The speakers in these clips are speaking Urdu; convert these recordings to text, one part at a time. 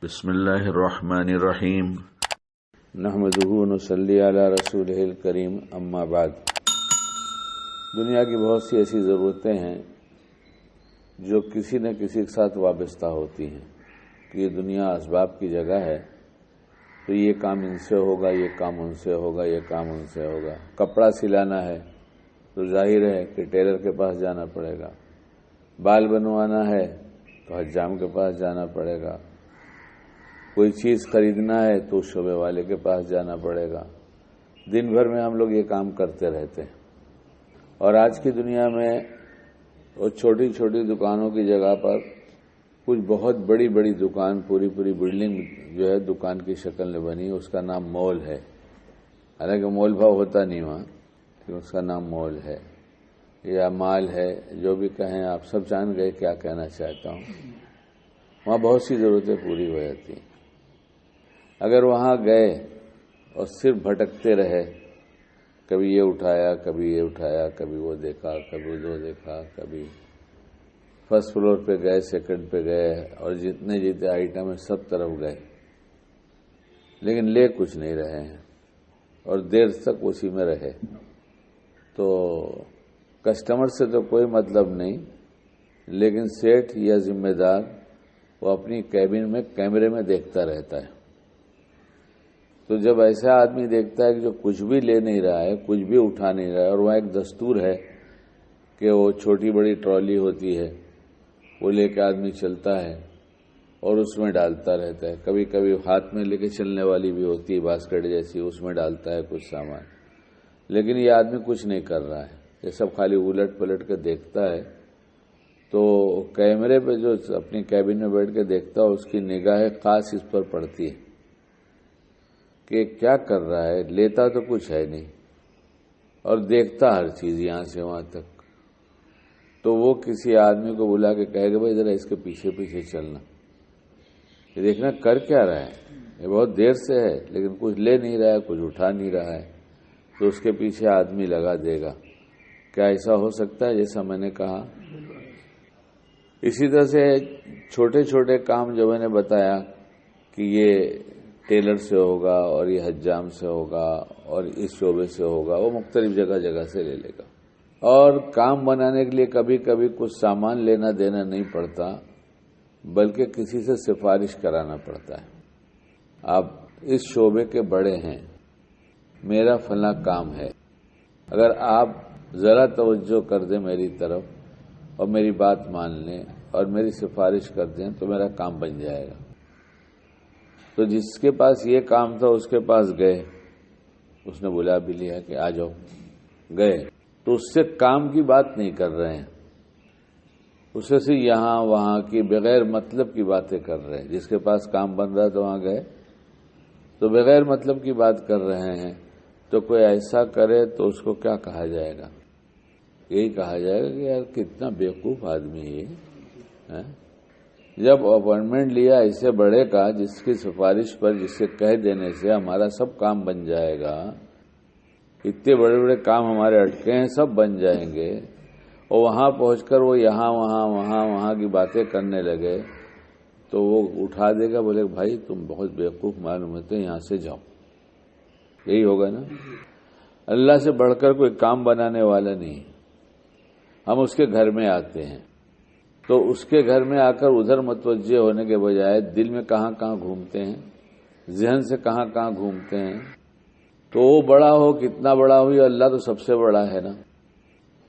بسم اللہ الرحمن الرحیم نحمدہ ونصلی علی رسولہ الکریم، اما بعد۔ دنیا کی بہت سی ایسی ضرورتیں ہیں جو کسی نہ کسی کے ساتھ وابستہ ہوتی ہیں کہ یہ دنیا اسباب کی جگہ ہے، تو یہ کام ان سے ہوگا، یہ کام ان سے ہوگا، یہ کام ان سے ہوگا۔ کپڑا سلانا ہے تو ظاہر ہے کہ ٹیلر کے پاس جانا پڑے گا، بال بنوانا ہے تو حجام کے پاس جانا پڑے گا، کوئی چیز خریدنا ہے تو شعبے والے کے پاس جانا پڑے گا۔ دن بھر میں ہم لوگ یہ کام کرتے رہتے ہیں، اور آج کی دنیا میں وہ چھوٹی چھوٹی دکانوں کی جگہ پر کچھ بہت بڑی بڑی دکان، پوری بلڈنگ جو ہے دکان کی شکل میں بنی، اس کا نام مال ہے۔ حالانکہ مول بھاؤ ہوتا نہیں وہاں، لیکن اس کا نام مال ہے یا مال ہے، جو بھی کہیں آپ سب جان گئے کیا کہنا چاہتا ہوں۔ وہاں بہت سی ضرورتیں پوری ہو جاتی ہیں۔ اگر وہاں گئے اور صرف بھٹکتے رہے، کبھی یہ اٹھایا، کبھی یہ اٹھایا، کبھی وہ دیکھا، کبھی وہ دیکھا، کبھی فرسٹ فلور پہ گئے، سیکنڈ پہ گئے، اور جتنے آئٹم ہیں سب طرف گئے، لیکن لے کچھ نہیں رہے ہیں اور دیر تک اسی میں رہے، تو کسٹمر سے تو کوئی مطلب نہیں، لیکن سیٹ یا ذمہ دار وہ اپنی کیبن میں کیمرے میں دیکھتا رہتا ہے۔ تو جب ایسا آدمی دیکھتا ہے کہ جو کچھ بھی لے نہیں رہا ہے، کچھ بھی اٹھا نہیں رہا ہے، اور وہاں ایک دستور ہے کہ وہ چھوٹی بڑی ٹرالی ہوتی ہے، وہ لے کے آدمی چلتا ہے اور اس میں ڈالتا رہتا ہے، کبھی کبھی ہاتھ میں لے کے چلنے والی بھی ہوتی ہے باسکٹ جیسی، اس میں ڈالتا ہے کچھ سامان، لیکن یہ آدمی کچھ نہیں کر رہا ہے، یہ سب خالی الٹ پلٹ کے دیکھتا ہے۔ تو کیمرے پہ جو اپنی کیبن میں بیٹھ کے دیکھتا ہے، اس کی نگاہ خاص اس پر پڑتی ہے کہ کیا کر رہا ہے، لیتا تو کچھ ہے نہیں اور دیکھتا ہر چیز یہاں سے وہاں تک۔ تو وہ کسی آدمی کو بلا کے کہے گا بھائی ذرا اس کے پیچھے پیچھے چلنا، یہ دیکھنا کر کیا رہا ہے، یہ بہت دیر سے ہے لیکن کچھ لے نہیں رہا ہے، کچھ اٹھا نہیں رہا ہے، تو اس کے پیچھے آدمی لگا دے گا۔ کیا ایسا ہو سکتا ہے جیسا میں نے کہا؟ اسی طرح سے چھوٹے چھوٹے کام جو میں نے بتایا کہ یہ ٹیلر سے ہوگا اور یہ حجام سے ہوگا اور اس شعبے سے ہوگا، وہ مختلف جگہ سے لے لے گا، اور کام بنانے کے لیے کبھی کبھی کچھ سامان لینا دینا نہیں پڑتا، بلکہ کسی سے سفارش کرانا پڑتا ہے۔ آپ اس شعبے کے بڑے ہیں، میرا فلاں کام ہے، اگر آپ ذرا توجہ کر دیں میری طرف اور میری بات مان لیں اور میری سفارش کر دیں تو میرا کام بن جائے گا۔ تو جس کے پاس یہ کام تھا اس کے پاس گئے، اس نے بلا بھی لیا کہ آ جاؤ، گئے تو اس سے کام کی بات نہیں کر رہے ہیں، اسے سے یہاں وہاں کی بغیر مطلب کی باتیں کر رہے ہیں۔ جس کے پاس کام بن رہا تو وہاں گئے تو بغیر مطلب کی بات کر رہے ہیں، تو کوئی ایسا کرے تو اس کو کیا کہا جائے گا؟ یہی کہا جائے گا کہ یار کتنا بیوقوف آدمی ہے۔ جب اپائنٹمنٹ لیا اسے بڑے کا جس کی سفارش پر، جس سے کہہ دینے سے ہمارا سب کام بن جائے گا، اتنے بڑے بڑے کام ہمارے اٹکے ہیں سب بن جائیں گے، اور وہاں پہنچ کر وہ یہاں وہاں کی باتیں کرنے لگے، تو وہ اٹھا دے گا، بولے بھائی تم بہت بیوقوف معلوم ہوتے ہیں، یہاں سے جاؤ۔ یہی ہوگا نا؟ اللہ سے بڑھ کر کوئی کام بنانے والا نہیں۔ ہم اس کے گھر میں آتے ہیں تو اس کے گھر میں آ کر ادھر متوجہ ہونے کے بجائے دل میں کہاں گھومتے ہیں، ذہن سے کہاں گھومتے ہیں۔ تو وہ بڑا ہو، کتنا بڑا ہو، اللہ تو سب سے بڑا ہے نا،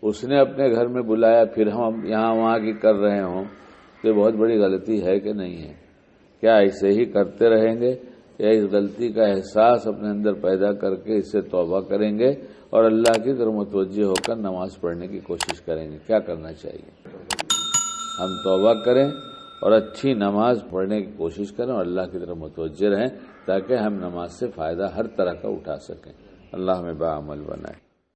اس نے اپنے گھر میں بلایا، پھر ہم یہاں وہاں کی کر رہے ہوں تو یہ بہت بڑی غلطی ہے کہ نہیں ہے؟ کیا ایسے ہی کرتے رہیں گے یا اس غلطی کا احساس اپنے اندر پیدا کر کے اس سے توبہ کریں گے اور اللہ کی طرف متوجہ ہو کر نماز پڑھنے کی کوشش کریں گے؟ کیا کرنا چاہیے؟ ہم توبہ کریں اور اچھی نماز پڑھنے کی کوشش کریں اور اللہ کی طرف متوجہ رہیں، تاکہ ہم نماز سے فائدہ ہر طرح کا اٹھا سکیں۔ اللہ ہمیں باعمل بنائے۔